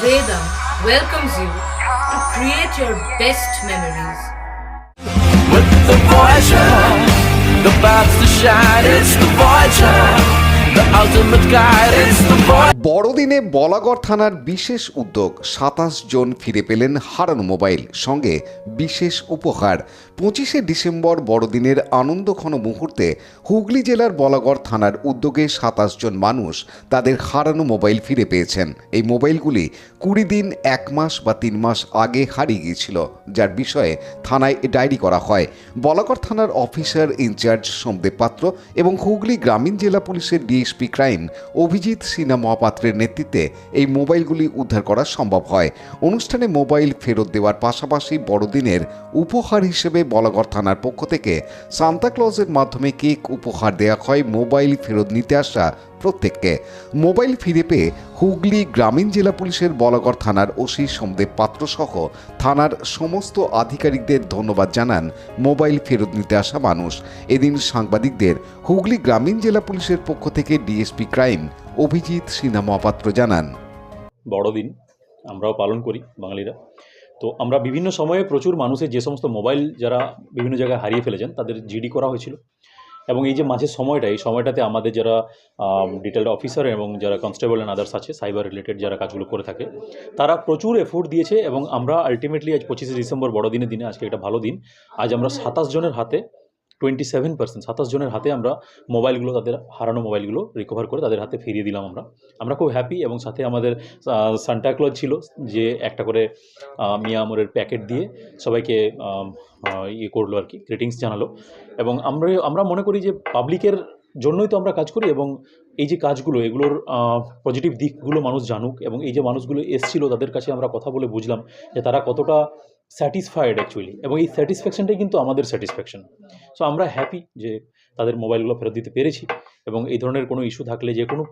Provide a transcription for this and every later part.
Vedam welcomes you to create your best memories. With the Voyager, the paths to shine, it's the Voyager, the ultimate guide, it's the Voyager. বড়দিনে বলাগড় থানার বিশেষ উদ্যোগ ২৭ জন ফিরে পেলেন হারানো mobile, সঙ্গে বিশেষ উপহার। ২৫শে ডিসেম্বর বড়দিনের আনন্দঘন মুহূর্তে হুগলি জেলার বলাগড় থানার উদ্যোগে ২৭ জন মানুষ তাদের হারানো মোবাইল ফিরে পেয়েছেন। এই মোবাইলগুলি ২০ দিন, ১ মাস বা ৩ মাস আগে হারিয়ে গিয়েছিল, যার বিষয়ে থানায় ডায়েরি করা হয়। বলাগড় থানার অফিসার ইনচার্জ সোমদেব পাত্র এবং হুগলি গ্রামীণ জেলা পুলিশের ডিএসপি ক্রাইম অভিজিৎ সিনহা মহাপাত্রের নেতৃত্বে এই মোবাইলগুলি উদ্ধার করা সম্ভব হয়। অনুষ্ঠানে মোবাইল ফেরত দেওয়ার পাশাপাশি বড়দিনের উপহার হিসেবে বলাগড় থানার পক্ষ থেকে সান্তাক্লজের মাধ্যমে কেক উপহার দেওয়া হয় মোবাইল ফেরত নিতে আসা প্রত্যেককে। মোবাইল ফিরে পেয়ে হুগলি গ্রামীণ জেলা পুলিশের বলাগড় থানার ওসি সোমদেব পাত্র সহ থানার সমস্ত আধিকারিকদের ধন্যবাদ জানান মোবাইল ফেরত নিতে আসা মানুষ। এদিন সাংবাদিকদের হুগলি গ্রামীণ জেলা পুলিশের পক্ষ থেকে ডিএসপি ক্রাইম অভিজিৎ সিনহা মহাপাত্র জানান, বড়দিন আমরাও পালন করি বাঙালিরা। তো আমরা বিভিন্ন সময়ে প্রচুর মানুষের যে সমস্ত মোবাইল যারা বিভিন্ন জায়গায় হারিয়ে ফেলেছেন তাদের জিডি করা হয়েছিল, এবং এই যে মাঝের সময়টা, এই সময়টাতে আমাদের যারা ডিটেলড অফিসার এবং যারা কনস্টেবল অ্যান্ড আদার্স আছে, সাইবার রিলেটেড যারা কাজগুলো করে থাকে, তারা প্রচুর এফোর্ট দিয়েছে। এবং আমরা আলটিমেটলি আজ 25শে ডিসেম্বর বড়দিনের দিনে, আজকে একটা ভালো দিন, আজ আমরা 27 জনের হাতে 27% জনের হাতে আমরা মোবাইলগুলো, তাদের হারানো মোবাইলগুলো রিকভার করে তাদের হাতে ফিরিয়ে দিলাম। আমরা খুব হ্যাপি। এবং সাথে আমাদের সান্টাক্লজ ছিল, যে একটা করে মিয়া আমরের প্যাকেট দিয়ে সবাইকে ইয়ে করলো আর কি, গ্রিটিংস জানালো। এবং আমরা মনে করি যে পাবলিকের জন্যই তো আমরা কাজ করি, এবং এই যে কাজগুলো, এগুলোর পজিটিভ দিকগুলো মানুষ জানুক। এবং এই যে মানুষগুলো এসেছিলো তাদের কাছে আমরা কথা বলে বুঝলাম যে তারা কতটা স্যাটিসফাইড অ্যাকচুয়ালি, এবং এই স্যাটিসফ্যাকশনটাই কিন্তু আমাদের স্যাটিসফ্যাকশন। সো আমরা হ্যাপি যে তাদের মোবাইলগুলো ফেরত দিতে পেরেছি। এবং এই ধরনের কোনো ইস্যু থাকলে, যে কোনো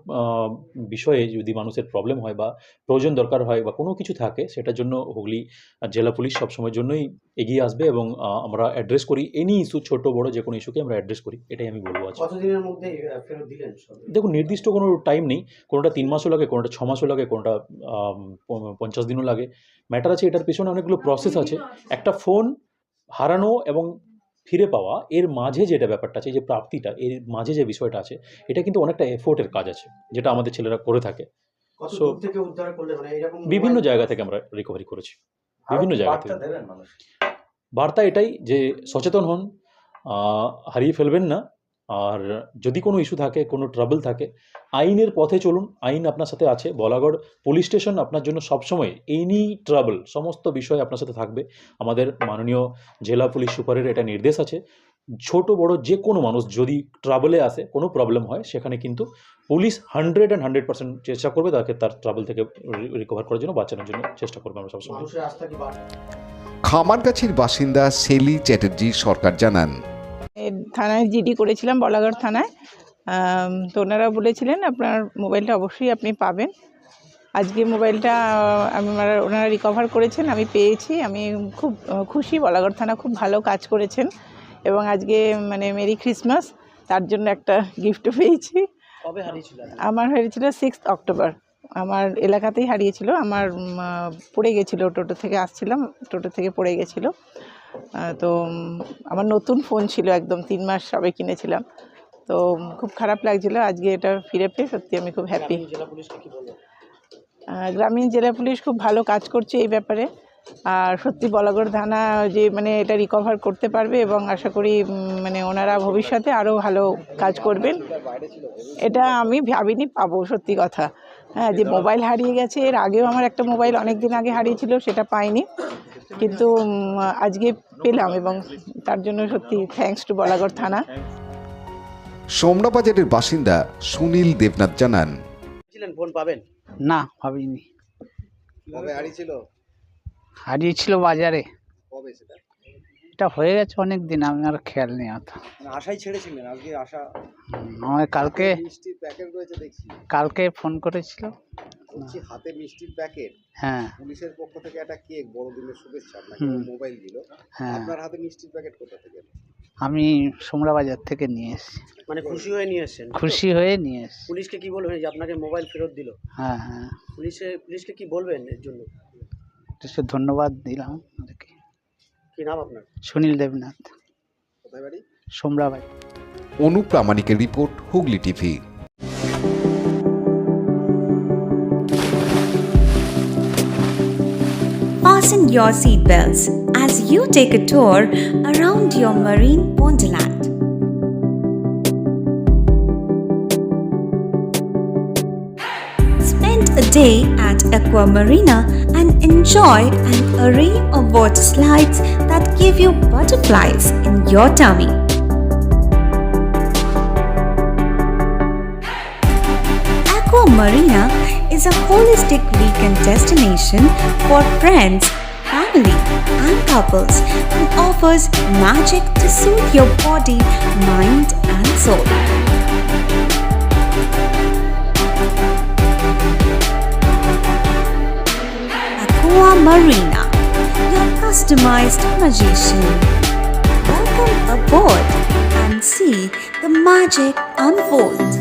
বিষয়ে যদি মানুষের প্রবলেম হয় বা প্রয়োজন দরকার হয় বা কোনো কিছু থাকে, সেটার জন্য হুগলি জেলা পুলিশ সবসময়ের জন্যই এগিয়ে আসবে। এবং আমরা অ্যাড্রেস করি এনি ইস্যু, ছোট বড় যে কোনো ইস্যুকে আমরা অ্যাড্রেস করি, এটাই আমি বলবো। আজকে কতদিনের মধ্যে ফেরত দিলেন? দেখুন, নির্দিষ্ট কোনো টাইম নেই, কোনোটা 3 মাসও লাগে, কোনোটা 6 মাসও লাগে, কোনোটা 50 দিনও লাগে। ম্যাটার আছে, এটার পেছনে অনেকগুলো প্রসেস আছে। একটা ফোন হারানো এবং ফিরে পাওয়া, এর মাঝে যেটা ব্যাপারটা আছে, যে প্রাপ্তিটা, এর মাঝে যে বিষয়টা আছে, এটা কিন্তু অনেকটা এফোর্টের কাজ আছে, যেটা আমাদের ছেলেরা করে থাকে। কত দূর থেকে উদ্ধার করলে, মানে এরকম বিভিন্ন জায়গা থেকে আমরা রিকভারি করেছি, বিভিন্ন জায়গা থেকে। বার্তা এটাই যে সচেতন হন, হারিয়ে ফেলবেন না। আর যদি কোনো ইস্যু থাকে, কোনো ট্রাবল থাকে, আইনের পথে চলুন, আইন আপনার সাথে আছে। বলাগড় পুলিশ স্টেশন আপনার জন্য সবসময় এনি ট্রাবল, সমস্ত বিষয় আপনার সাথে থাকবে। আমাদের মাননীয় জেলা পুলিশ সুপারের এটা নির্দেশ আছে, ছোট বড় যে কোনো মানুষ যদি ট্রাবলে আসে, কোনো প্রবলেম হয়, সেখানে কিন্তু পুলিশ 100% চেষ্টা করবে তাকে তার ট্রাবল থেকে রিকভার করার জন্য, বাঁচানোর জন্য চেষ্টা করবে আমরা সবসময়। মানুষের আস্থা কি বাড়ে? খামারগাছির বাসিন্দা সেলি চ্যাটার্জি সরকার জানান, থানায় জিডি করেছিলাম বলাগড় থানায়। তো ওনারা বলেছিলেন আপনার মোবাইলটা অবশ্যই আপনি পাবেন। আজকে মোবাইলটা ওনারা রিকভার করেছেন, আমি পেয়েছি। আমি খুব খুশি, বলাগড় থানা খুব ভালো কাজ করেছেন। এবং আজকে মানে মেরি ক্রিসমাস, তার জন্য একটা গিফটও পেয়েছি। কবে হারিয়েছিল? আমার হয়েছিল 6 অক্টোবর। আমার এলাকাতেই হারিয়েছিল। আমার পড়ে গেছিলো, টোটো থেকে আসছিলাম, টোটো থেকে পড়ে গেছিলো। তো আমার নতুন ফোন ছিল, একদম 3 মাস সবে কিনেছিলাম। তো খুব খারাপ লাগছিল। আজকে এটা ফিরে পেয়ে সত্যি আমি খুব হ্যাপি। গ্রামীণ জেলা পুলিশ খুব ভালো কাজ করছে এই ব্যাপারে। আর সত্যি বলাগড় থানা যে মানে এটা রিকভার করতে পারবে, এবং আশা করি মানে ওনারা ভবিষ্যতে আরও ভালো কাজ করবেন। এটা আমি ভাবিনি পাবো, সত্যি কথা। হ্যাঁ, যে মোবাইল হারিয়ে গেছে, এর আগেও আমার একটা মোবাইল অনেক দিন আগে হারিয়েছিল, সেটা পাইনি, কিন্তু আজকে পেলাম, এবং তার জন্য সত্যি থ্যাঙ্কস টু বলাগড় থানা। সোমনাবাজারের বাসিন্দা সুনীল দেবনাথ জানান, ফোন পাবেন? না, ভাবিনি। কবে হারিয়েছিল? হারিয়েছিল বাজারে। কবে সেটা? এটা হয়ে গেছে অনেক দিন, আমি আর খেয়াল নেই অত। মানে আশাই ছেড়েছিলেন? আজকে আশা? আমায় কালকে মিষ্টির প্যাকেট রয়েছে দেখছি। কালকে ফোন করেছিল। বলছি হাতে মিষ্টির প্যাকেট, হ্যাঁ পুলিশের পক্ষ থেকে একটা কেক, বড়দিনের শুভেচ্ছা, আপনাকে মোবাইল দিল। হ্যাঁ। আপনার হাতে মিষ্টির প্যাকেট কোথা থেকে? আমি সোমরা বাজার থেকে নিয়ে এসেছি, মানে খুশি হয়ে নিয়ে এসেছেন? খুশি হয়ে নিয়ে এসেছি। পুলিশকে কি বলবেন যে আপনাকে মোবাইল ফেরত দিল? হ্যাঁ হ্যাঁ, পুলিশকে কি বলবেন এর জন্য? একটু ধন্যবাদ দিলাম ওদেরকে। কি নাম আপনার? সুনীল দেবনাথ, কোথায় বাড়ি? সোমরা বাজার। অনুপ প্রামাণিকের report, Hooghly TV. Fasten your seatbelts as you take a tour around your marine wonderland. Spend a day at Aqua Marina and enjoy an array of water slides that give you butterflies in your tummy. Aqua Marina is a holistic weekend destination for friends, family, and couples and offers magic to soothe your body, mind, and soul. Aqua Marina, your customized magician. Welcome aboard and see the magic unfold.